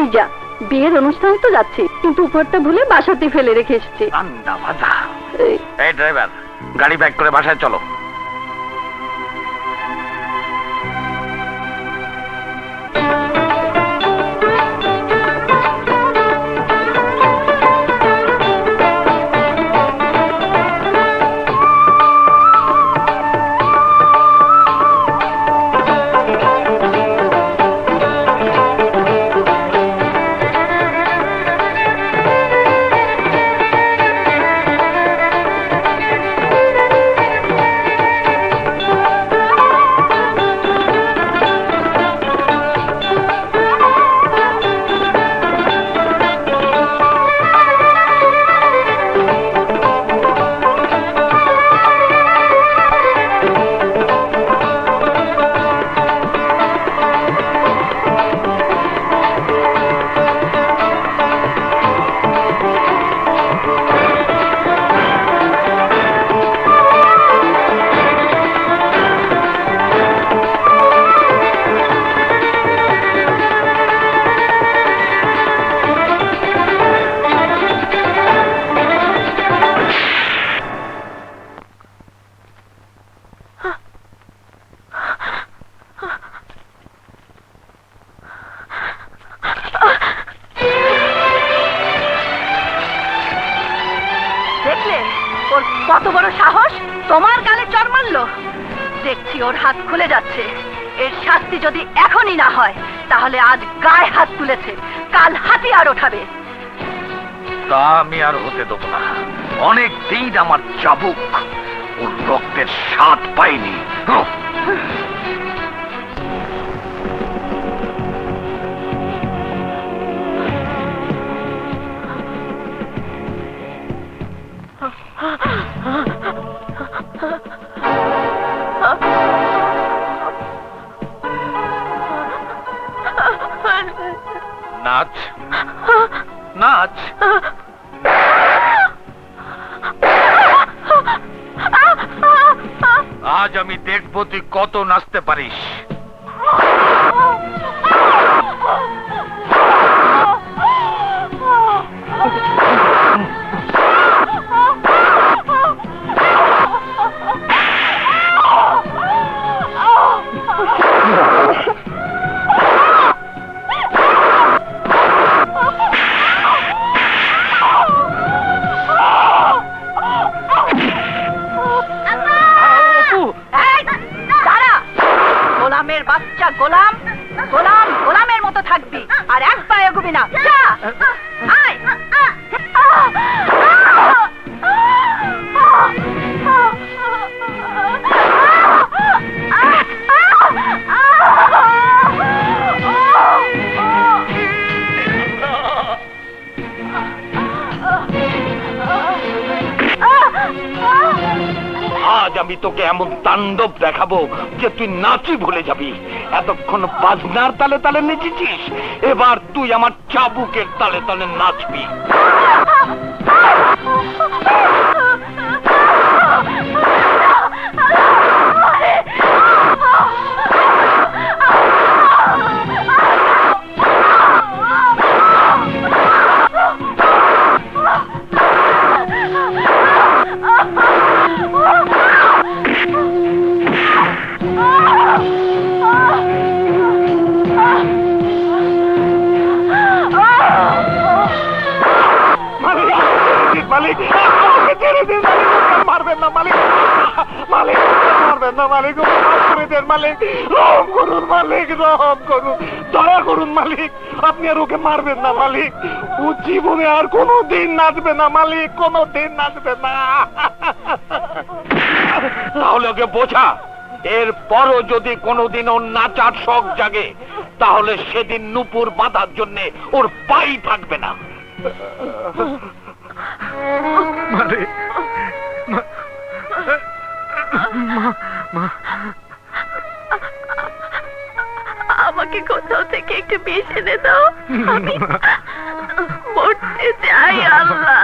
এই যা, বিয়ের অনুষ্ঠানে তো যাচ্ছি, কিন্তু উপহারটা ভুলে বাসাতে ফেলে রেখে এসেছি। এই ড্রাইভার, গাড়ি ব্যাক করে বাসায় চলো। কত বড় সাহস, তোমার গালে চড় মারলো। দেখছি ওর হাত খুলে যাচ্ছে। এর শাস্তি যদি এখনই না হয়, তাহলে আজ গায়ে হাত তুলেছে, কাল হাতিয়ার ওঠাবে। তা আমি আর হতে দেবো না। অনেক দিন আমার চাবুক ওর রক্তের স্বাদ পাইনি। নাচ নাচ, আজ আমি দেখবো তুই কত নাচতে পারিস। গোলামের বাচ্চা, গোলাম গোলাম গোলামের মতো থাকবি, আর এক পায়ে এগোবি না। যা, আয়। আজ আমি তোকে এমন তাণ্ডব দেখাবো যে তুই নাচই ভুলে যাবি। এতক্ষণ বাজনার তালে তালে নেচেছিস, এবার তুই আমার চাবুকের তালে তালে নাচবি। মালিক, আমাকে ছেড়ে দিন মালিক, মারবেন না মালিক, মালিক মারবেন না মালিক, মাফ করে দেন মালিক, রহম করুন মালিক, রহম করুন, দয়া করুন মালিক, আপনি আর ওকে মারবেন না মালিক, ও জীবনে আর কোনো দিন নাচবে না মালিক, কোনো দিন নাচবে না। তাহলে ওকে বোঝা, এরপরও যদি কোনোদিন ওর নাচার শখ জাগে, তাহলে সেদিন নুপুর বাঁধার জন্য ওর পাই থাকবে না। আমাকে কোথাও থেকে একটু বিষ এনে দাও, আমি মরতে চাই। আল্লাহ,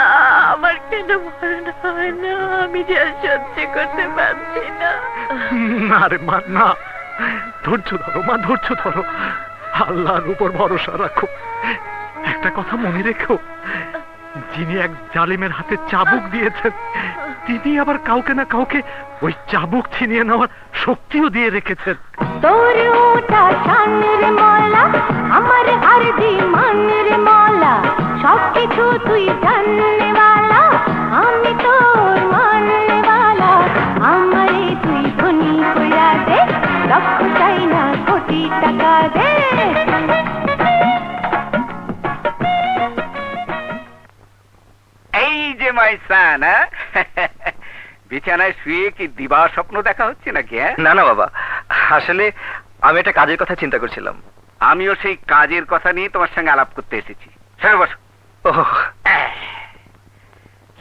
আমার কেন মরণ হয় না, আমি যে আর সহ্য করতে পারছি না। না রে মা, না, ধৈর্য ধরো মা, ধৈর্য ধরো, আল্লাহর উপর ভরসা রাখো। একটা কথা মনে রেখো, যিনি এক জালিমের হাতে চাবুক দিয়েছেন, তিনি আবার কাউকে না কাউকে ওই চাবুক ছিনিয়ে নেওয়ার শক্তিও দিয়ে রেখেছেন। তোর ওটা শানের মালা, আমার আরজি মানের মালা, সবকিছু তুই জাননেওয়ালা, আমি তোর মাননেওয়ালা। আমারে তুই ধনী কইরা দে, লক্ষ চাই না কোটি টাকা দে। এই যে মাই সান, বিছানায় শুয়ে কি দিবা স্বপ্ন দেখা হচ্ছে নাকি? না না বাবা, আসলে আমি একটা কাজের কথা চিন্তা করছিলাম। আমিও সেই কাজের কথা নিয়ে তোমার সঙ্গে আলাপ করতে এসেছি। সরে বসো। ও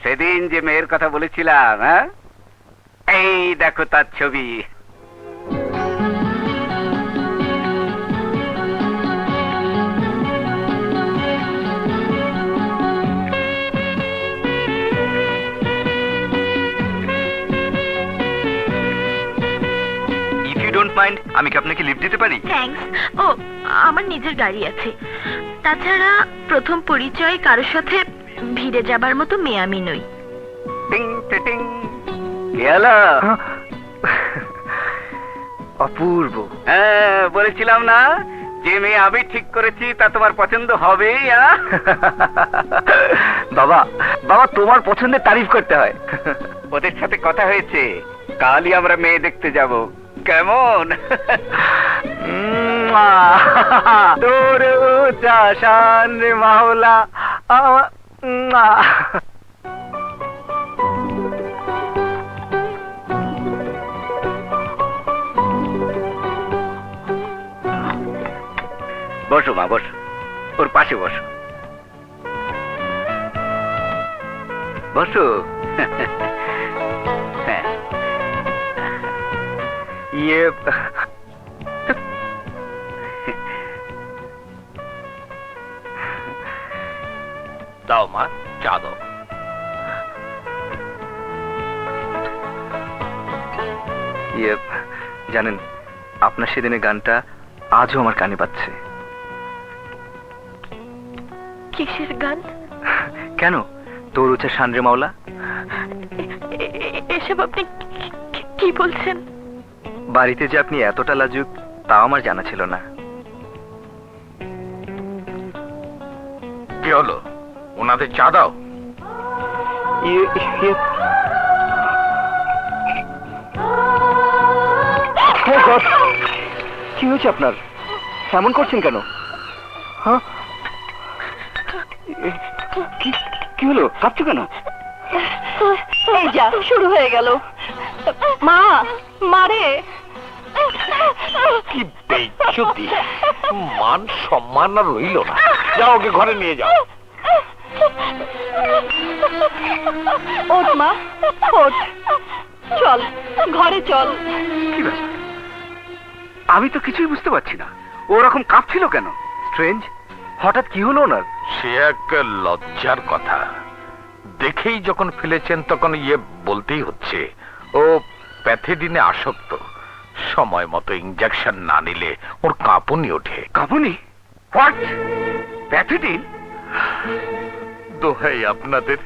সেদিন যে মেয়ের কথা বলেছিলাম, এই দেখো তার ছবি। ইফ ইউ ডোন্ট মাইন্ড, আমি কি আপনাকে লিফট দিতে পারি? থ্যাঙ্কস। ও, আমার নিজের গাড়ি আছে। তাছাড়া প্রথম পরিচয় কারোর সাথে ভিড়ে যাবার মতো মেয়ে আমি নই। টিং টিং কি হলো? অপূর্ব। বলেছিলাম না যে মেয়ে আমি ঠিক করেছি তা তোমার পছন্দ হবে। বাবা বাবা, তোমার পছন্দের তারিফ করতে হয়। ওদের সাথে কথা হয়েছে, কালই আমরা মেয়ে দেখতে যাব। কেমন? তোর চাষান রে মাওলা। বসো মা, বসো, ওর পাশে বসো। বসো। হ্যাঁ, ইয়ে, দাও মা, চা দাও। ইয়ে, জানেন, আপনার সেদিনের গানটা আজও আমার কানে পাচ্ছে। কিসের গান? কেন? তোর উচ্চা শানরে মাওলা। এসব আপনি কি বলছেন? বাড়িতে যে আপনি এতটা লাজুক তাও আমার জানা ছিল না। কি হলো? ওনাদের চা দাও। কি হয়েছে আপনার? এমন করছেন কেন? হ্যাঁ, কি হলো? কাঁপছো কেন? এই যা শুরু হয়ে গেল। মা, মারে। কি বেইজ্জতি, মান সম্মান আর রইল না। যাও, ওকে ঘরে নিয়ে যাও। ওঠ মা, ওঠ, চল ঘরে চল। কি ব্যাপার? আমি তো কিছুই বুঝতে পারছি না, ওরকম কাঁপছিল কেন? স্ট্রেঞ্জ, হঠাৎ কি হলো ওনার? সে এক লজ্জার কথা। দেখেই যখন ফেলেছেন তখন বলতেই হচ্ছে। ও প্যাথেডিনে আসক্ত। সময় মতো ইনজেকশন না নিলে ওর কাঁপুনি ওঠে। কাঁপুনি? হোয়াট? প্যাথেডিন? দোহাই আপনাদের,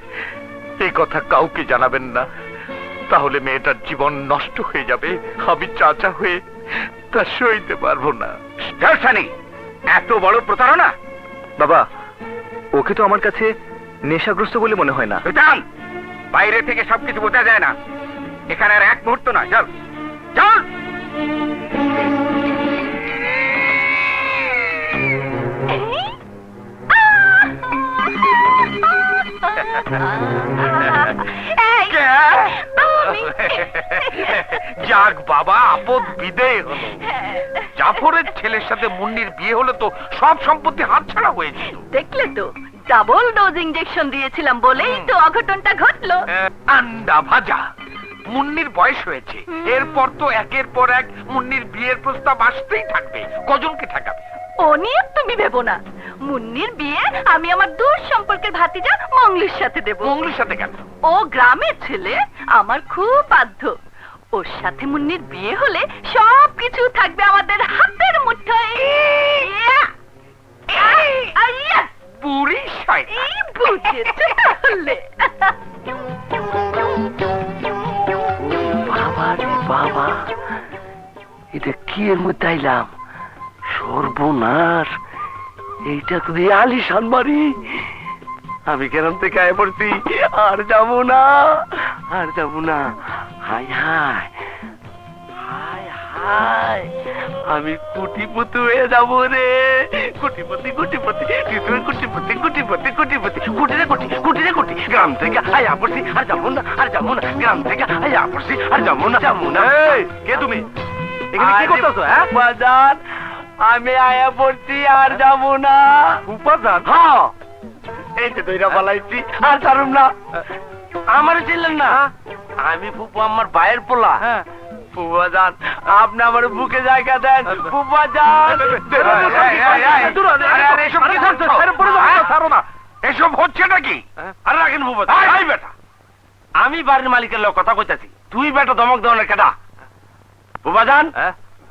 এই কথা কাউকে জানাবেন না, তাহলে মেয়েটার জীবন নষ্ট হয়ে যাবে। আমি চাচা হয়ে তা সইতে পারবো না। নেই, এত বড় প্রতারণা। বাবা, ওকে তো আমার কাছে নেশাগ্রস্ত বলে মনে হয় না। রুদান, বাইরে থেকে সবকিছু বোঝা যায় না। এখানে আর এক মুহূর্ত না, চল চল। যাক বাবা, আপদ বিদেয় হলো। জাফরের ছেলের সাথে মুন্নির বিয়ে হলে তো সব সম্পত্তি হাতছাড়া হয়ে যেত। দেখলে তো, ডাবল ডোজ ইনজেকশন দিয়েছিলাম বলেই তো অঘটনটা ঘটলো। আন্ডা ভাজা। মুন্নির বয়স হয়েছে, এরপর তো একের পর এক মুন্নির বিয়ের প্রস্তাব আসতেই থাকবে। কজনকে ঠেকাবে? ও নিয়ে তুমি ভেবো না। মুন্নির বিয়ে আমি আমার দূর সম্পর্কের ভাতিজা মংলির সাথে দেব। মঙ্গলির সাথে কেন? ও গ্রামের ছেলে, আমার খুব বাধ্য। ওর সাথে মুন্নির বিয়ে হলে সবকিছু থাকবে আমাদের হাতের মুঠোয় বুড়ি শয়তান। বুঝেছো তাহলে? বাবা রে বাবা, এটা কি এর মধ্যে আইলাম? সর্বনাশ, এইটা তো দিয়ে আলিশান বাড়ি। আমি কেরম থেকে আয় পড়ছি, আর যাবো না, আর যাবো না। হায় হায় হায় হায়, আমি কুটিপতি হয়ে যাবো রে। কুটিপতি কুটিপতি কুটিপতি কুটিপতি কুটিপতি কুটিরে কুটি কুটিরে কুটি। গ্রাম থেকে আয়া পড়ছি, আর যাবো না, আর যাবো না। গ্রাম থেকে আয়া পড়ছি, আর যাবো না, যাবো না। কে তুমি? এখানে কি করতেছো? হ্যাঁ বাজার, আমি আয়া পড়ছি, আর যাবো না। উপাদান? হ্যাঁ, এই যে দইরা পালাইছি, আর ছাড়ুম না। আমার ছিলেন না, আমি ফুপু আমার ভাইয়ের পোলা। ফুপা যান, আপনি আমার বুকে জায়গা দেন। ফুপা যান, এসব হচ্ছে নাকি? আর রাখেন ফুপা। বেটা, আমি বাড়ির মালিকের লোক কথা কইতাছি, তুই বেটা ধমক দেওয়ার কেটা? ফুপা যান,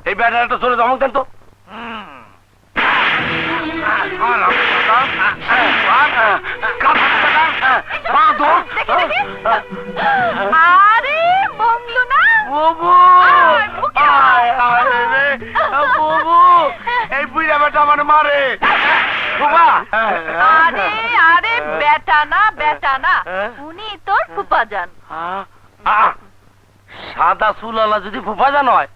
এই বেটার একটা জোরে ধমক দেন তো। আরে মংলু না এই বুড়া বেটা আমার মারে। আরে আরে বেটা না উনি তোর ফুফাজান। সাদা চুলালা যদি ফুফাজান হয়,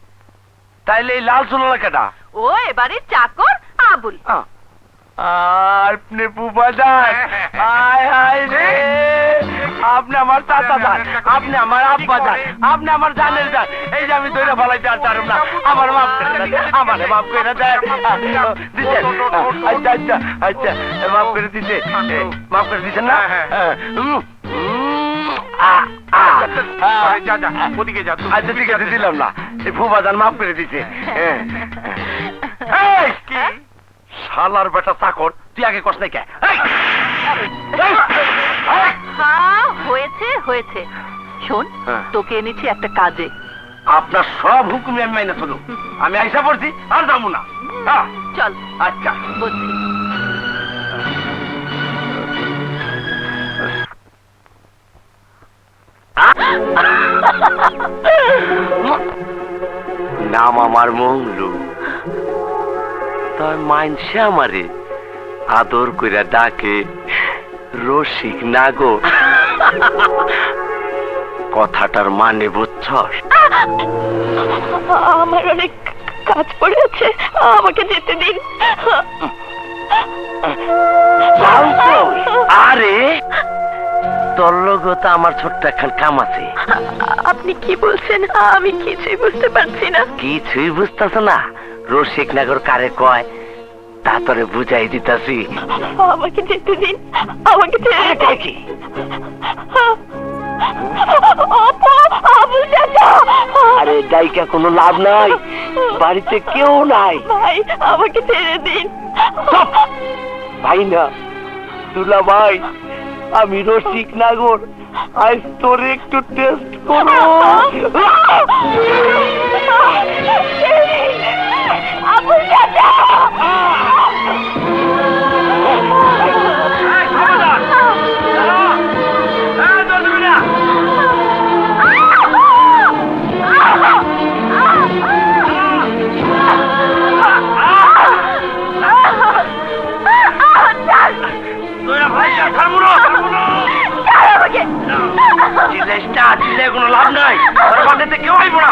তাইলে এই লাল চুলালা কেটা? ও এবারে চাকর আবুল। আপনি ফুফাজান, আয় হায় রে, আপনি আমার চাচা যান, আপনি আমার আব্বা যান, আপনি আমার জানের যান। এই যে আমি ধরে ফেলাইতে আর পারব না, আমার মাফ করে দেন, আমার মাফ করে দেন। দিচ্ছেন? আচ্ছা আচ্ছা আচ্ছা, মাফ করে দিচ্ছে, মাফ করে দিচ্ছেন না? ওদিকে যা। আচ্ছা ঠিক আছে, দিলাম না। এই ফুফাজান মাফ করে দিচ্ছে। কি শালার বেটা চাকর, তুই আগে কষ্ট নাই কে? হ্যাঁ হয়েছে হয়েছে, শোন তোকে এনেছি একটা কাজে। আপনার সব হুকুমে আমি মাইনে চলো। আমি আইসা পড়ছি, আর যাবো না। চল আচ্ছা বুঝছি। নাম আমার মংলু, তার মাইনসে আমারে আদর কইরা ডাকে রসিক নাগর। কথাটার মানে বুঝছস? আমার অনেক কাজ পড়ে আছে, আমাকে যেতে দিন। আরে তোর লোগো তো আমার ছোট্ট একখান কাম আছে। আপনি কি বলছেন? আমি কিছুই বুঝতে পারছি না। কিছুই বুঝতেছ না? রসিক নাগর কারে কয় তা তোরে বুঝাই দিতাছি। আমাকে যেতে দিন, আমাকে কি আরে ডাইকা কোনো লাভ নাই, বাড়িতে কেউ নাই। ভাই আমাকে ছেড়ে দিন। ভাই না দুলা ভাই, আমি রসিক নাগর, আজ তোর একটু টেস্ট করো। আবুল চাচা, কোনো লাভ নাই, বাড়িতে কেউ আইব না।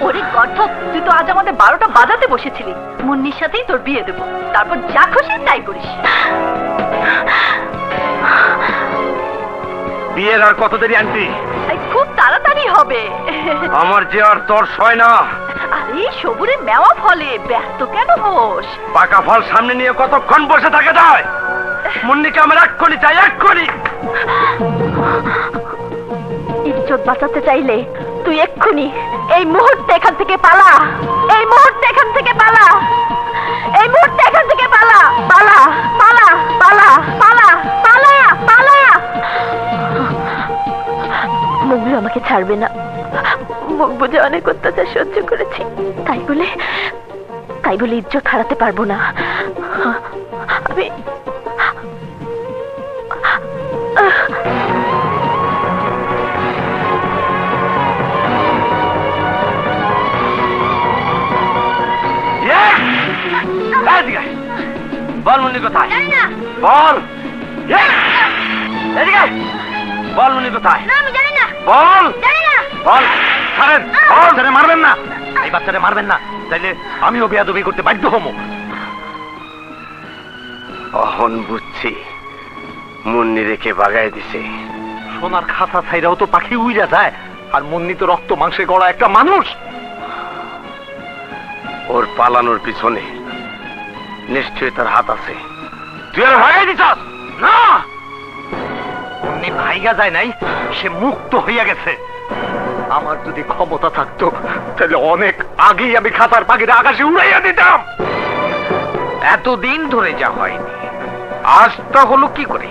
ওরে গর্ধব, তুই তো আজ আমাদের 12টা বাজাতে বসেছিলি মুন্নির সাথেই তোর বিয়ে দেবো, তারপর যা খুশি তাই করিস। বিয়ের আর কত দেরি আন্টি? এই খুব তাড়াতাড়ি হবে। আমার যে আর তোর সয় না। আরে সবুরে মেওয়া ফলে, ব্যস্ত কেন হোস? পাকা ফল সামনে নিয়ে কতক্ষণ বসে থাকে যায়? মুন্নিকে আমার এক্ষুনি চাই, এক্ষুনি। ইজ্জত বাঁচাতে চাইলে তুই এক্ষুনি এই মুহূর্তে এখান থেকে পালা, এই মুহূর্তে এখান থেকে পালা, এই মুহূর্তে এখান থেকে পালা, পালা পালা পালা পালা পালা পালা। মুগলু আমাকে ছাড়বে না, মুখ বুঝে অনেক অত্যাচার সহ্য করেছি, তাই বলে ইজ্জত হারাতে পারবো না। আমি বল মুন্নি কোথায়? বল এদিকে, বল মুন্নি কোথায়? আমি জানি না, বল জানি না। বল। ছাড়েন, বাচ্চারে মারবেন না, এই বাচ্চারে মারবেন না, তাইলে আমিও বেয়াদবি করতে বাধ্য হবো। অহন বুঝছি মুন্নি রেখে বাগায় দিছে। সোনার খাতা ছাইরাও তো পাখি উইরা যায়, আর মুন্নি তো রক্ত মাংসে গড়া একটা মানুষ। ওর পালানোর পিছনে নিশ্চয়ই তার হাত আছে। তুই আর ভাগাই দিছস না? মুন্নি ভাইগা যায় নাই, সে মুক্ত হইয়া গেছে। আমার যদি ক্ষমতা থাকতো তাহলে অনেক আগেই আমি খাতার পাখিরে আকাশে উড়াইয়া দিতাম। এতদিন ধরে যা হয়নি, আজটা হলো কি করে?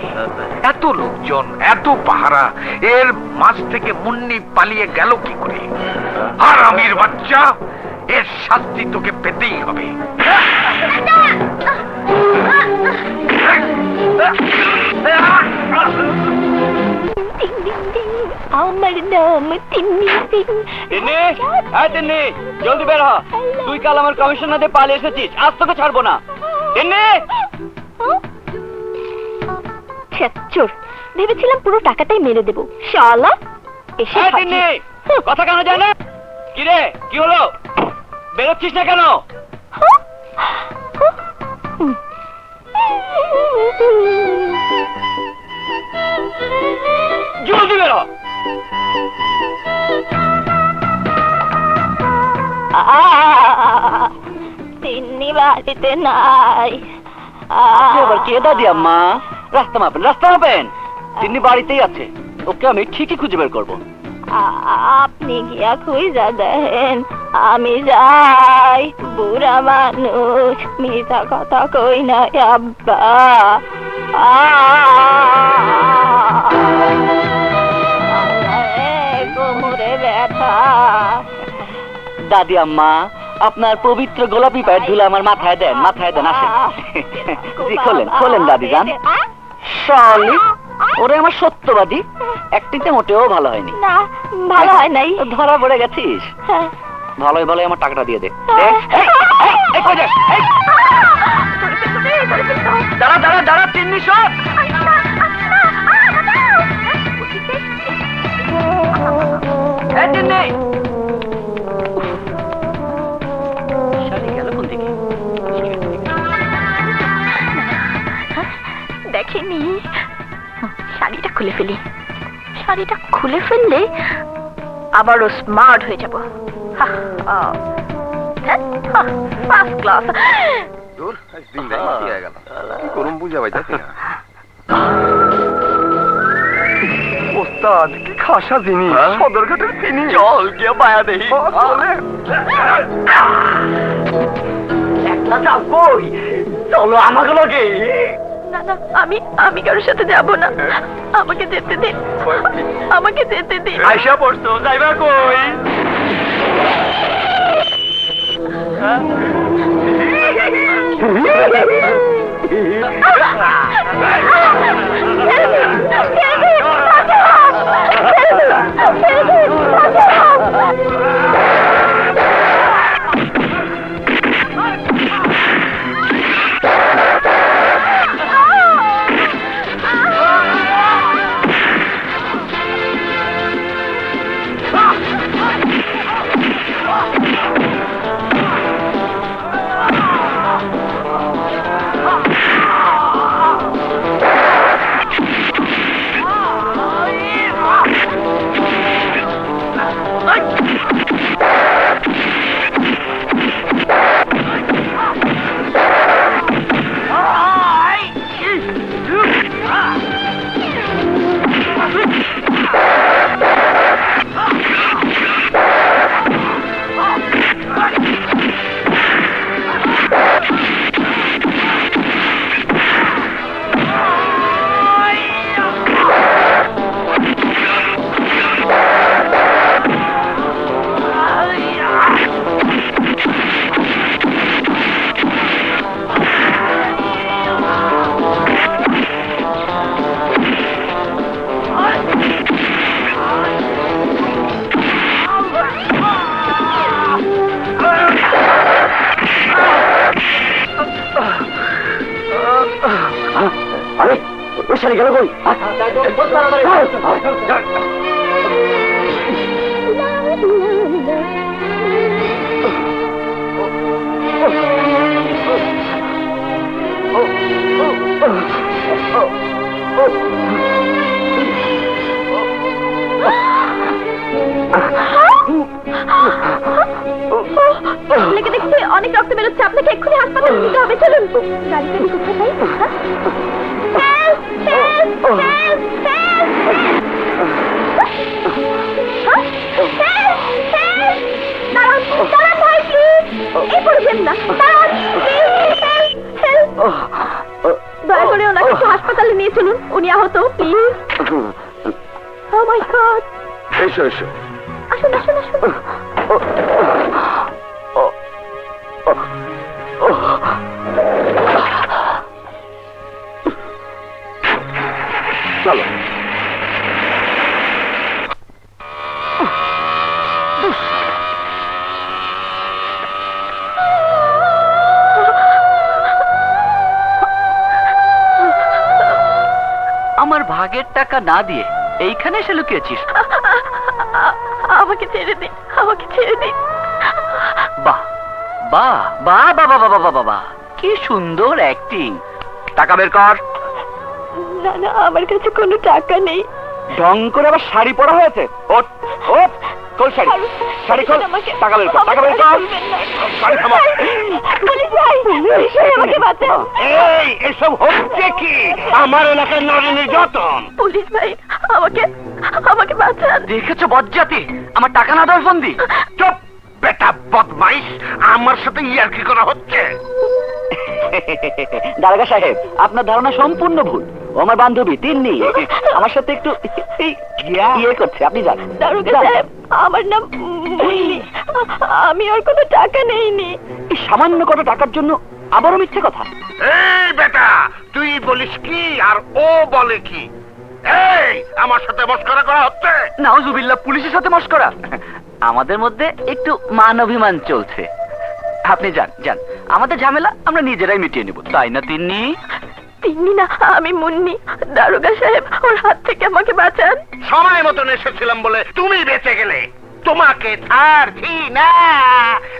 এত লোকজন, এত পাহারা, এর মাঝ থেকে মুন্নি পালিয়ে গেল কি করে? আর আমির বাচ্চা, এর শাস্তি তোকে পেতেই হবে। আমার নাম তিন্নি সিং। তিন্নি, হ্যাঁ তিন্নি, জলদি বের হ। তুই কাল আমার কমিশনারে পালিয়ে এসেছিস, আজ তোকে ছাড়বো না। তিন্নি, চোর ভেবেছিলাম পুরো টাকাটাই মেরে দেবো, শালা এসে হ্যাঁ তিন্নি, কথা কেন যায় না? কি রে, কি হলো? বেরোচ্ছিস না কেন? জলদি বের হ। তিন্নি বাড়িতে নাই। এবার কে দাদি আম্মা? রাস্তা মাপেন, রাস্তা মাপেন। তিন্নি বাড়িতেই আছে, ওকে আমি ঠিকই খুঁজে বের করবো। আপনি গিয়া খুঁজা দেন, আমি যাই। বুড়া মানুষ, মিথ্যা কথা কই না আব্বা। কোমরে ব্যথা। দাদি আম্মা, আপনার পবিত্র গোলাপি পায়ের ধুলো আমার মাথায় দেন, মাথায় দেন। আসেন, জি খোলেন, খোলেন দাদি যান। সলিড, ওরে আমার সত্যবাদী, একটিতে মোটেও ভালো হয়নি। না, ভালো হয় নাই। ধরা পড়ে গেছিস। হ্যাঁ। ভালোই ভালোই আমার টাকাটা দিয়ে দে। দাঁড়া দাঁড়া দাঁড়া, তিন্নি সব। তিন্নি গেল কোন দিকে? দেখেনি, শাড়িটা খুলে ফেলি। শাড়িটা খুলে ফেললে আবারও স্মার্ট হয়ে যাব। First class. কি করুম বুঝা পাইতাছি না। ওস্তাদ কি খাসা জিনিস, সদরঘাটের চিনি। চল গিয়ে পায়া দেই। একটা চাপ কই, চলো আমাকে লগে। না না, আমি কারোর সাথে যাব না, আমাকে যেতে দিন, আমাকে যেতে দিন। আইসা পড়ছো, যাইবা কই? আরে ওই শাড়ি গেল কই? ছেলেকে দেখছি অনেক রক্ত বেরোচ্ছে, আপনাকে এক্ষুনি হাসপাতালে নিতে হবে, চলুন। গাড়িতে আমি কোথায় পাই? Help! Help! Help! Help! Help! দাঁড়ান, দাঁড়ান ভাই, প্লিজ। এই পড়বেন না, দাঁড়ান, প্লিজ। Help! দয়া করে ওনাকে একটু হাসপাতালে নিয়ে চলুন, উনি আহত, প্লিজ। Oh my God! এসো এসো। আসুন, আসুন, আসুন। চলো। আমার ভাগের টাকা না দিয়ে এইখানে এসে লুকিয়েছিস? আমাকে ছেড়ে দিন, আমাকে ছেড়ে দিন। বাহ বাহ বাহ বাবা বাবা বাবা বাহ, কি সুন্দর অ্যাক্টিং। টাকা বের কর। না না, আমার কাছে কোনো টাকা নেই। ঢং করে আবার শাড়ি পরা হয়েছে। ওঠ ওঠ, খোল শাড়ি, শাড়ি খোল, টাকা বের কর, টাকা বের কর। গাড়ি থামাও। পুলিশ ভাই, পুলিশ ভাই, আমাকে বাঁচান। এই এসব হচ্ছে কি? আমার এলাকার নারী নির্যাতন। পুলিশ ভাই, আমাকে আমাকে বাঁচান। দেখেছো বজ্জাতি, আমার টাকা না দেওয়ার ফন্দি। চুপ বেটা বদমাইশ, আমার সাথে ইয়ার্কি করা হচ্ছে। দারোগা সাহেব, আপনার ধারণা সম্পূর্ণ ভুল। ও আমার বান্ধবী তিন্নি, আমার সাথে একটু ইয়ে করছে, আপনি যান। দারোগা যান। সাহেব, আমার নাম মুন্নি, আমি ওর কোনো টাকা নেইনি। এই সামান্য কত টাকার জন্য আবারও মিথ্যে কথা। এই বেটা, তুই বলিস কি আর ও বলে কি? এই আমার সাথে মস্করা করা হচ্ছে। নাউজুবিল্লাহ, পুলিশের সাথে মশকরা? আমাদের মধ্যে একটু মান অভিমান চলছে। আপনি যান যান, আমাদের ঝামেলা আমরা নিজেরাই মিটিয়ে নেব, তাই না তিন্নি? তিন্নি না, আমি মুন্নি। দারোগা সাহেব, ওর হাত থেকে আমাকে বাঁচান। সময় মতন এসেছিলাম বলে তুমি বেঁচে গেলে, তোমাকে ছাড়ছি না।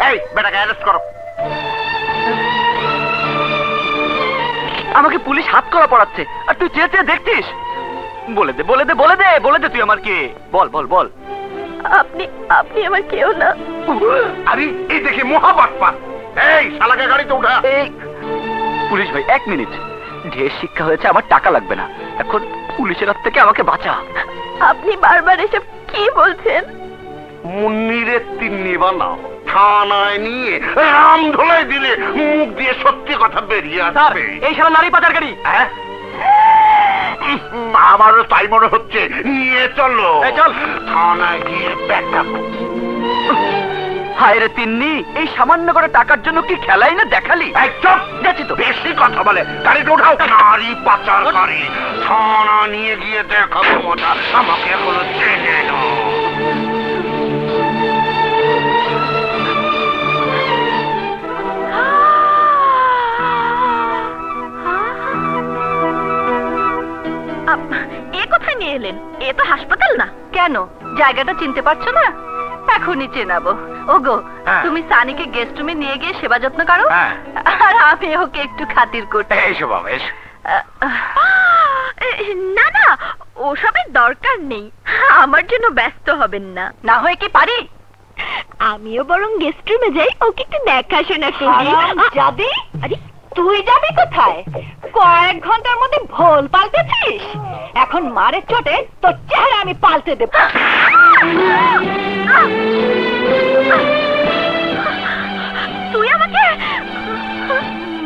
এই বেটাকে অ্যারেস্ট করো। আমাকে পুলিশ হাত করা পড়াচ্ছে, আর তুই চেয়ে চেয়ে দেখছিস? বলে দে বলে দে বলে দে বলে দে, তুই আমার কে? বল বল বল। আপনি আপনি আমার কেউ না। আরে এই দেখি মহাবাটপা। এই শালাকে গাড়িতে উঠা। এই পুলিশ ভাই, 1 মিনিট। ঢের শিক্ষা হয়েছে, আমার টাকা লাগবে না। এখন পুলিশের হাত থেকে আমাকে বাঁচা। আপনি বারবার এসব কি বলছেন? মুন্নিরে তিন্নি বানাও, থানায় নিয়ে রাম ধোলাই দিলে মুখ দিয়ে সত্যি কথা বেরিয়ে আসবে। এই সারা নারী পাচারকারী। হ্যাঁ? আমারও তাই মনে হচ্ছে। নিয়ে চলো, চল থানায় গিয়ে ব্যাকআপ। হায় রে তিন্নি, এই সামান্য করে টাকার জন্য কি খেলাই না দেখালি? একদম গেছি তো। বেশি কথা বলে গাড়িতে উঠাও। নারী পাচারকারী, থানা নিয়ে গিয়ে দেখাবো মজা। আমাকে এখনো চেনে না। এ কোথায় নিয়ে এলেন? এ তো হাসপাতাল না। কেন, জায়গাটা চিনতে পারছো না? এখনই চেনাবো। ওগো, হ্যাঁ। তুমি সানিকে গেস্ট রুমে নিয়ে গিয়ে সেবা যত্ন করো, হ্যাঁ। আর আমি ওকে একটু খাতির করতে। এসো বাবা, এসো। না না, ওসবের দরকার নেই। আমার জন্য ব্যস্ত হবেন না। না হয় কি পারি? আমিও বরং গেস্ট রুমে যাই, ওকে একটু দেখাশোনা করি। যাবি? আরে তুই যাবি কোথায়? কয়েক ঘন্টার মধ্যে ভোল পাল্টেছিস। এখন মারের চোটে তোর চেহারা আমি পাল্টে দেব। তুই আমাকে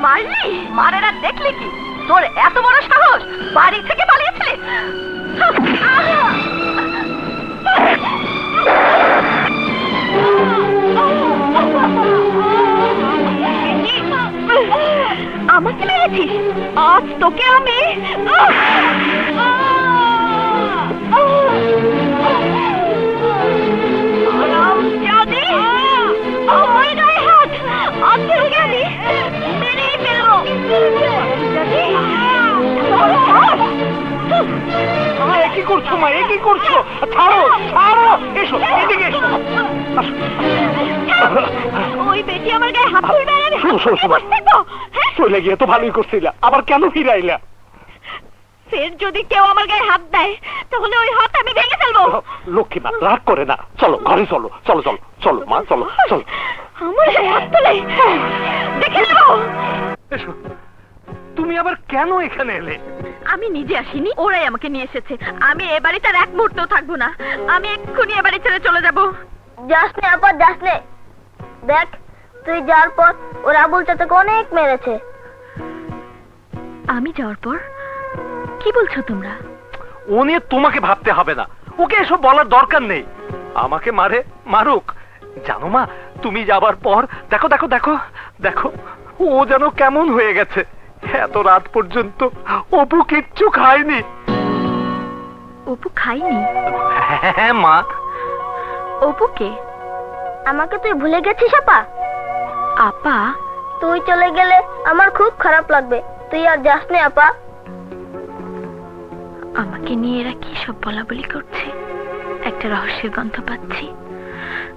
মারলি? মারের আর দেখলি কি? তোর এত বড় সাহস, বাড়ি থেকে পালিয়েছিলি? আমাকে মেরেছিস? আজ তোকে আমি হারামজাদি! আমার গায়ে হাত! আজ তোকে আমি মেরেই ফেলবো! হারামজাদি! করছো মা, এ কি করছো? ছাড়ো ছাড়ো, এসো এদিকে এসো। আসো। ওই বেটি আমার গায়ে হাত তুলবে আর আমি শোনো, শোনো, শোনো। বসে থাকবো? হ্যাঁ? চলে গিয়ে তো ভালোই করছিলা, আবার কেন ফিরাইলা? ফের যদি কেউ আমার গায়ে হাত দেয় তাহলে ওই হাত আমি ভেঙে ফেলবো। লক্ষ্মী মা, রাগ করে না, চলো ঘরে চলো, চলো চলো চলো মা, চলো চলো। আমার গায়ে হাত তুলে দেখে নেবো। এসো। তুমি আবার কেন এখানে এলে? আমি নিজে আসিনি, ওরাই আমাকে নিয়ে এসেছে। আমি এ বাড়িতে আর এক মুহূর্তও থাকবো না। আমি এক্ষুনি এ বাড়ি ছেড়ে চলে যাব। যাস নে আপা, যাস নে। দেখ, তুই যাওয়ার পর ওর আবুল চাচাকে অনেক মেরেছে। আমি যাওয়ার পর? কি বলছো তোমরা? ও নিয়ে তোমাকে ভাবতে হবে না, ওকে এসব বলার দরকার নেই। আমাকে মারে, মারুক। জানো মা, তুমি যাবার পর দেখো দেখো দেখো দেখো, ও যেন কেমন হয়ে গেছে। এত রাত পর্যন্ত অপু কিচ্ছু খায়নি। অপু খাইনি? হ্যাঁ মা। অপুকে? আমাকে তুই ভুলে গেছিস আপা? আপা? তুই চলে গেলে আমার খুব খারাপ লাগবে। তুই আর যাস নে আপা। আমাকে নিয়ে এরা কি সব বলাবলি করছে? একটা রহস্যের গন্ধ পাচ্ছি।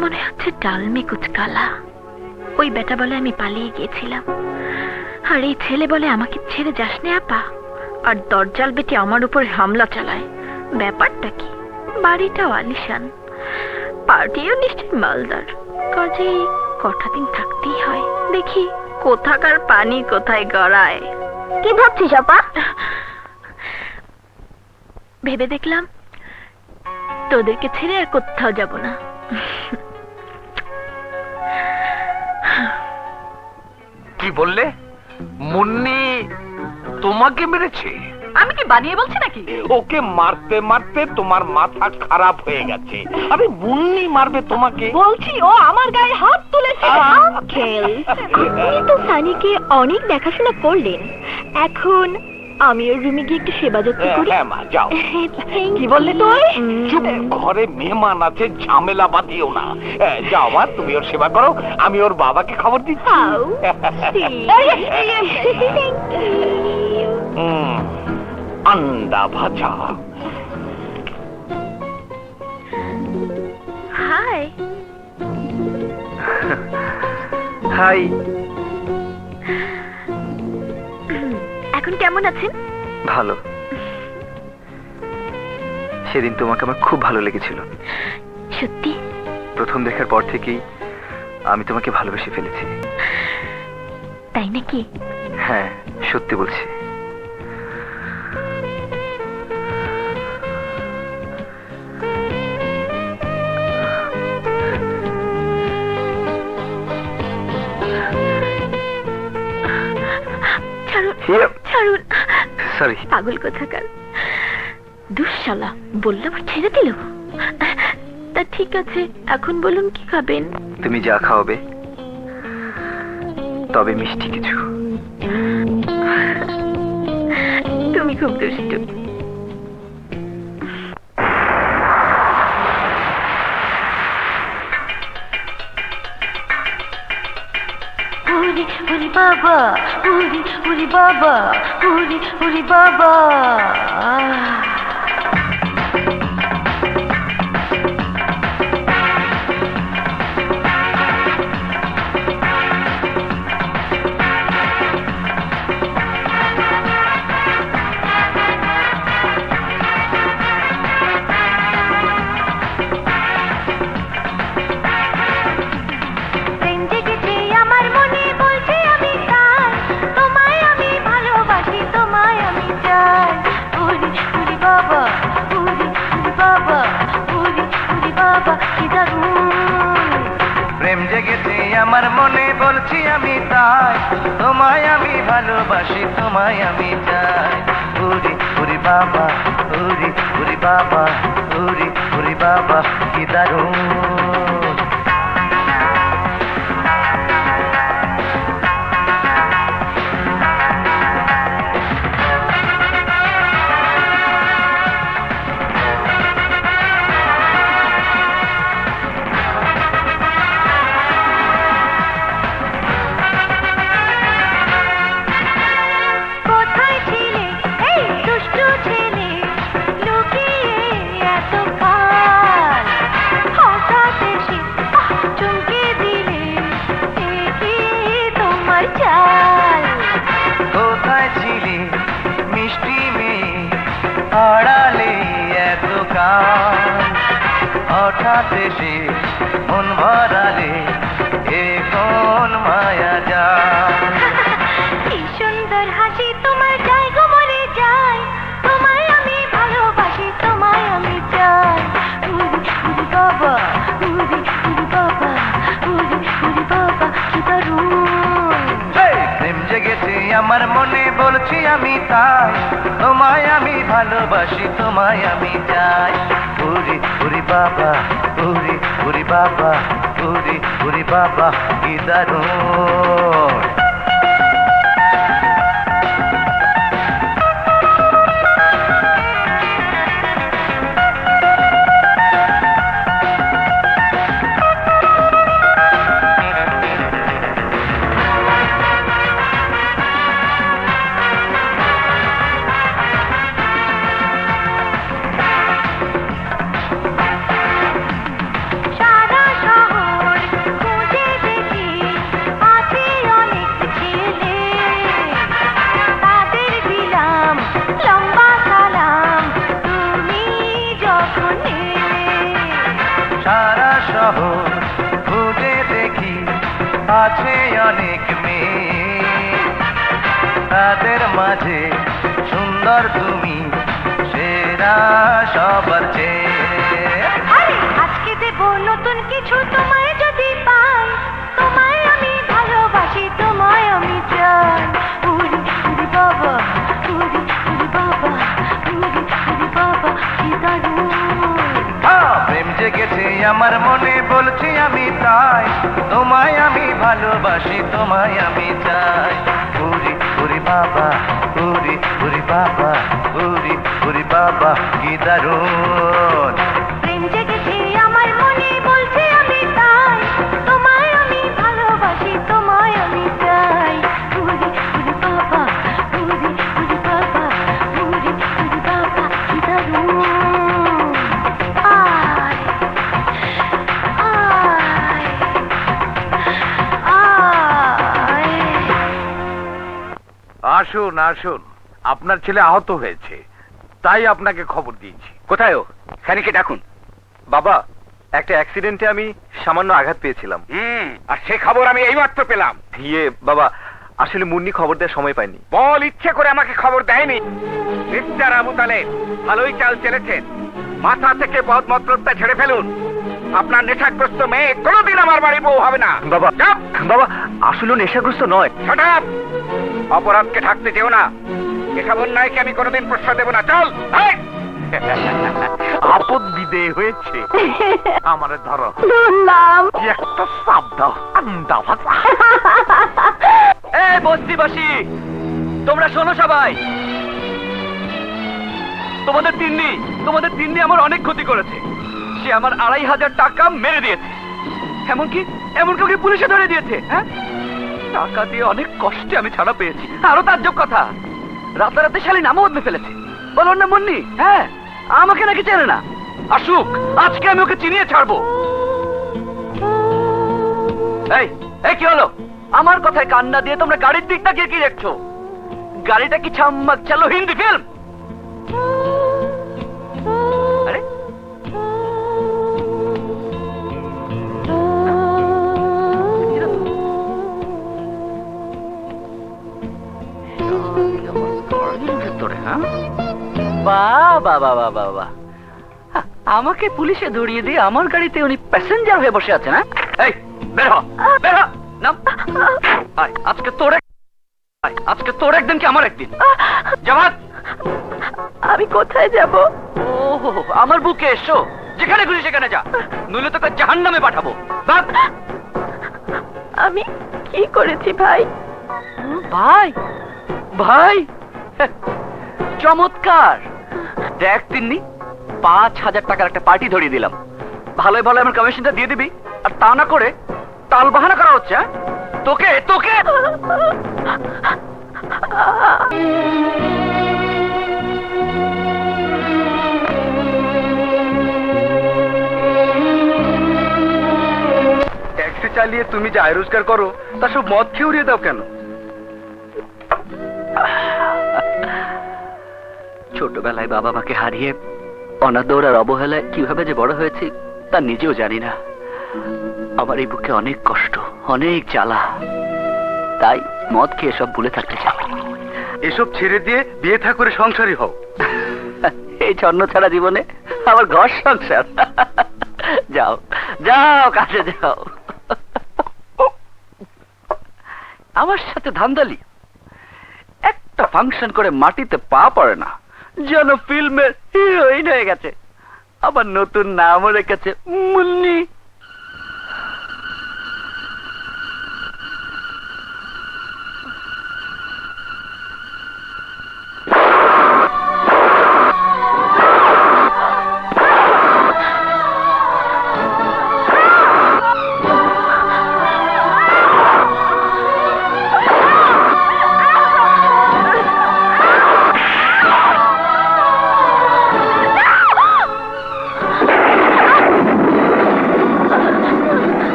মনে হচ্ছে ডালমে কুচকালা। ওই বেটা বলে আমি পালিয়ে গিয়েছিলাম, আর এই ছেলে বলে আমাকে ছেড়ে যাস নে আপা। আর দরজাল বেটি আমার উপর হামলা চালায়। ব্যাপারটা কি? বাড়িটাও আলিশান, পার্টিও নিশ্চয় মালদার। কাজেই কটা দিন থাকতেই হয়। দেখি কোথাকার পানি কোথায় গড়ায়। কি ভাবছিস আপা? ভেবে দেখলাম তোদেরকে ছেড়ে আর কোথাও যাব না। কি বললে? মুন্নি তোমাকে মেরেছে? আমি কি বানিয়ে বলছি নাকি? ওকে মারতে মারতে তোমার মাথা খারাপ হয়ে গেছে। আমি মুন্নি মারবে তোমাকে? বলছি ও আমার গায়ে হাত তুলেছে। আঙ্কেল, আপনি তো সানিকে অনেক দেখাশোনা করলেন, এখন আমি ওর রুমে গিয়ে একটু সেবা যত্ন করি। হ্যাঁ মা, যাও। কি বললে তুই? চুপ, ঘরে মেহমান আছে, ঝামেলা বাঁধিও না। যাও মা, তুমি ওর সেবা করো, আমি ওর বাবাকে খবর দিচ্ছি। How আন্ডা ভাজা। হাই। হাই। এখন কেমন আছেন? ভালো। সেদিন তোমাকে আমার খুব ভালো লেগেছিল। সত্যি? প্রথম দেখার পর থেকেই আমি তোমাকে ভালোবেসে ফেলেছি। তাই নাকি? হ্যাঁ, সত্যি বলছি। ছাড়ুন। সরি। পাগল কোথাকার। দুঃশালা, বললাম আর ছেড়ে দিল। তা ঠিক আছে, এখন বলুন কি খাবেন? তুমি যা খাওয়াবে, তবে মিষ্টি কিছু। তুমি খুব দুষ্টু। ওরে ওরে বাবা, ওরে ওরে বাবা, ওরে ওরে বাবা। প্রেম জেগেছে আমার মনে, বলছি আমি তাই, তোমায় আমি ভালোবাসি, তোমায় আমি চাই। উরি উরি বাবা, উরি উরি বাবা, উরি উরি বাবা, কি দারুণ। কোথায় ছিলে এই দুষ্টু ছেলে, লুকিয়ে আড়ালে এত কাল হঠাৎ এসে মন ভরালে এ কোন মায়া যায় কি সুন্দর হাসি তোমার যাই গো মরে যাই তোমায় আমি ভালোবাসি তোমায় আমি চাই উরি উরি বাবা উরি উরি বাবা উরি উরি বাবা কি দারুণ প্রেম জেগেছে আমার মনে বলছি আমি তাই তোমায় আমি ভালোবাসি তোমায় আমি চাই উরি উরি বাবা উরি উরি বাবা উরি উরি বাবা কি দারুণ সারা শহর খুঁজে দেখি আছে অনেক ছেলে তাদের দিলাম লম্বা সালাম তুমি যখন এলে সারা শহর খুঁজে দেখি আছে অনেক মেয়ে তাদের মাঝে সুন্দর তুমি সেরা সবার চেয়ে আরে আজকে দেব নতুন কিছু তোমায় যদি পাই তোমায় আমি ভালোবাসি তোমায় আমি চাই উরি উরি বাবা উরি উরি বাবা উরি উরি বাবা কি দারুণ প্রেম জেগেছে আমার মনে বলছি আমি তাই তোমায় আমি ভালোবাসি তোমায় আমি চাই উরি উরি বাবা উরি উরি বাবা উরি উরি বাবা কি দারুণ প্রেম জেগেছে আমার মনে বলছে আমি তাই তোমায় আমি ভালোবাসি তোমায় আমি চাই উরি উরি বাবা উরি উরি বাবা উরি উরি বাবা কি দারুণ আয় আয় আয় আসুন আসুন আপনার ছেলে আহত হয়েছে তাই আপনাকে খবর দিয়েছি। কোথায় ও খানিকে ডাকুন। বাবা, একটা অ্যাক্সিডেন্টে আমি সামান্য আঘাত পেয়েছিলাম। আর সে খবর আমি এইমাত্র পেলাম। বাবা, আসলে মুন্নি খবর দেওয়ার সময় পাইনি। বল ইচ্ছে করে আমাকে খবর দেয়নি। মিস্টার আবু তালেব ভালোই চাল চেলেছেন, মাথা থেকে বদমতলবটা ছেড়ে ফেলুন। আপনার নেশাগ্রস্ত মেয়ে কোনোদিন আমার বাড়ির বউ হবে না। বাবা, চুপ! বাবা আসলে নেশাগ্রস্ত নয়। Shut up! অপরাধকে ঢাকতে যেও না। এসব অন্যায়কে আমি কোনোদিন প্রশ্রয় দেব না। চল আপদ বিদেয় হয়েছে। আমার ধরো ধরলাম কি একটা শব্দ আন্দা ভাষা। এই বস্তিবাসী, তোমরা শোনো সবাই, তোমাদের তিন্নি আমার অনেক ক্ষতি করেছে। সে আমার 2500 টাকা মেরে দিয়েছে, এমনকি ওকে পুলিশে ধরে দিয়েছে। হ্যাঁ, টাকা দিয়ে অনেক কষ্টে আমি ছাড়া পেয়েছি। আরো তাজ্জব কথা, রাতারাতি শালী নামও বদলে ফেলেছে। বলো না মুন্নি, হ্যাঁ আমাকে নাকি চেনে না। আসুক, আজকে আমি ওকে চিনিয়ে ছাড়বো। এই কি হলো? আমার কথায় কান্না দিয়ে তোমরা গাড়ির দিক তাকিয়ে কি দেখছো? গাড়িটা কি ছাম্মাক চালো হিন্দি ফিল্ম? আরে বাবা, আমাকে পুলিশে ধরিয়ে দিয়ে আমার গাড়িতে উনি প্যাসেঞ্জার হয়ে বসে আছেন। এই বের হ, নাম। আজকে তোর একদিন কি আমার একদিন। জামাত, আমি কোথায় যাব? ওহো, আমার বুকে এসো, যেখানে খুশি সেখানে যা, নইলে তোকে জাহান্নামে পাঠাবো। আমি কি করেছি ভাই? ভাই চমৎকার। দেখ তিন্নি, 5000 টাকার একটা পার্টি ধরিয়ে দিলাম। ভালোই ভালো আমার কমিশনটা দিয়ে দিবি, আর তা না করে তাল বাহানা করা হচ্ছে। তোকে ট্যাক্সি চালিয়ে তুমি যে আয় রোজগার করো তা সব মদ খেয়ে উড়িয়ে দাও কেন? ছোটবেলায় বাবা মাকে হারিয়ে অনাদর আর অবহেলায় কিভাবে যে বড় হয়েছি তা নিজেও জানি না। আমার এই বুকে অনেক কষ্ট, অনেক জ্বালা, তাই মদ খেয়ে সব ভুলে থাকতে চাই। এসব ছেড়ে দিয়ে বিয়ে থা করে সংসারী হও। এই ছন্ন ছাড়া জীবনে আমার ঘর সংসার। যাও যাও, কাছে যাও। আমার সাথে ধান্দালি, একটা ফাংশন করে মাটিতে পা পড়ে না, যেন ফিল্মের হিরোইন হয়ে গেছে। আবার নতুন নামও রেখেছে মুন্নি।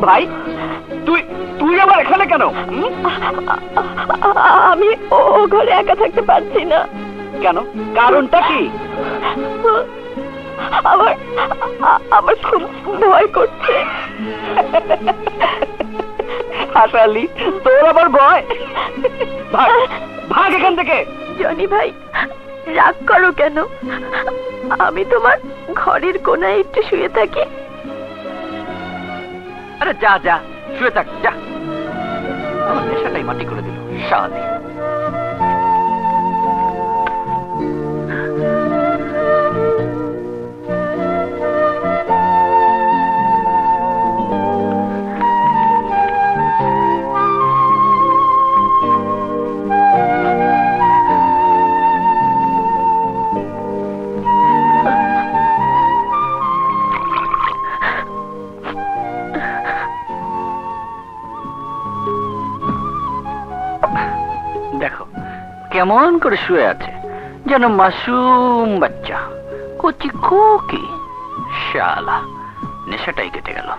ভাই, তুই তুই আবার এখানে কেন? আমি ও ঘরে একা থাকতে পারছি না। কেন? কারণটা কি? আমার আমার খুব ভয় করছে। হাসালি, তোর আবার ভয়? ভাগ ভাগ এখান থেকে। জনি ভাই, রাগ করো কেন? আমি তোমার ঘরের কোনায় একটু শুয়ে থাকি। আরে যা যা, শুয়ে থাক, যা। আমার নেশাটাই মাটি করে দিল শালি। দেখো কেমন করে শুয়ে আছে, যেন মাসুম বাচ্চা, কচি খুকি। শালা, নেশাটাই কেটে গেল।